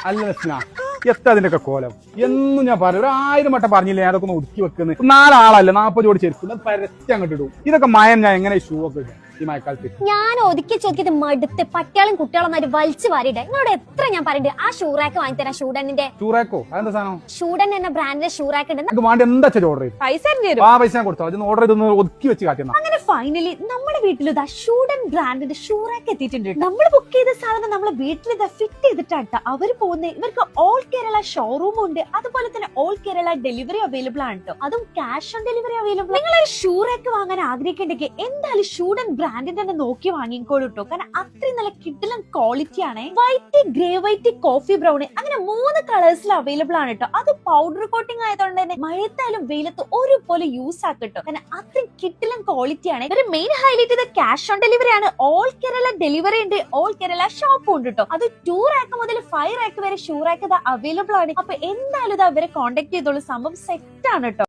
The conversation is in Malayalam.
അല്ല നസ്ന എത്ര അതിന്റെ ഒക്കെ കോലം എന്നും ഞാൻ പറഞ്ഞു 1000 വട്ടം പറഞ്ഞില്ലേ അതൊക്കെ ഒന്ന് ഒതുക്കി വെക്കുന്നത് 4 ആളല്ല 40 ജോഡി ചെരുപ്പ് പരത്തി അങ്ങോട്ട് ഇടും ഇതൊക്കെ മയം ഞാൻ എങ്ങനെ ഷൂ ഒക്കെ ഇടും ഈ മഴക്കാലത്ത് ഞാൻ ഒതുക്കി ചോദിക്കുന്നത് മടുത്ത് പട്ടികളും കുട്ടികളൊന്നായിട്ട് വലിച്ചു വാരിട്ടെ നിങ്ങളോട് എത്ര ഞാൻ പറഞ്ഞിട്ട് ആ ഷൂറാക്ക് വാങ്ങിത്തരാം ഷൂഡന്റെ ഷൂറാക്കോ അതെന്താ സാധനം ഷൂഡൻ എന്ന ബ്രാൻഡിന്റെ ഷൂറാക്ക് ഉണ്ട് നമുക്ക് വേണ്ടി എന്താ ഓർഡർ ചെയ്യും പൈസ തരും. ആ പൈസ ഞാൻ കൊടുത്തോ അതൊന്ന് ഓർഡർ ചെയ്തൊന്ന് ഒതുക്കി വെച്ച് കാറ്റുന്ന അങ്ങനെ ഫൈനലി നമ്മുടെ വീട്ടിൽ ഇതാ ഷൂഡൻ ബ്രാൻഡിന്റെ ഷൂറാക്ക് എത്തിയിട്ടുണ്ട്. നമ്മൾ ബുക്ക് ചെയ്ത സാധനം നമ്മളെ വീട്ടിൽ ഇതാ ഫിറ്റ് ചെയ്തിട്ടാണ് അവര് പോകുന്നത്. ഇവർക്ക് ഓൾ കേരള ഷോറൂം ഉണ്ട്, അതുപോലെ തന്നെ ഓൾ കേരള ഡെലിവറി അവൈലബിൾ ആണ് കേട്ടോ. അതും ക്യാഷ് ഓൺ ഡെലിവറി അവൈലബിൾ. നിങ്ങൾ ഒരു ഷൂറാക്ക് വാങ്ങാൻ ആഗ്രഹിക്കുന്നുണ്ടെങ്കിൽ എന്തായാലും ഷൂഡൻ ബ്രാൻഡിന്റെ തന്നെ നോക്കി വാങ്ങിക്കോളൂ കേട്ടോ. കാരണം അത്രയും നല്ല കിഡിലൻ ക്വാളിറ്റി ആണ്. White, grey white, coffee brown അങ്ങനെ 3 കളേഴ്സിൽ അവൈലബിൾ ആണ് കേട്ടോ. അത് പൗഡർ കോട്ടിംഗ് ആയതുകൊണ്ട് തന്നെ മഴത്തായാലും വെയിലത്ത് ഒരുപോലെ യൂസ് ആക്കട്ടോ. കാരണം അത്രയും കിഡിലൻ ക്വാളിറ്റി ആണ്. ഒരു മെയിൻ ഹൈലൈറ്റ് ഇത് ക്യാഷ് ഓൺ ഡെലിവറി ആണ്. ഓൾ കേരള ഡെലിവറി ഉണ്ട്, ഓൾ കേരള ഷോപ്പും ഉണ്ട് കേട്ടോ. അത് 2 റാക്ക് മുതൽ 5 റാക്ക് വരെ ഷൂ റാക്ക് അവൈലബിൾ ആണ്. അപ്പൊ എന്തായാലും ഇത് അവരെ കോൺടാക്ട് ചെയ്തോളൂ, സംഭവം സെറ്റ് ആണ് കേട്ടോ.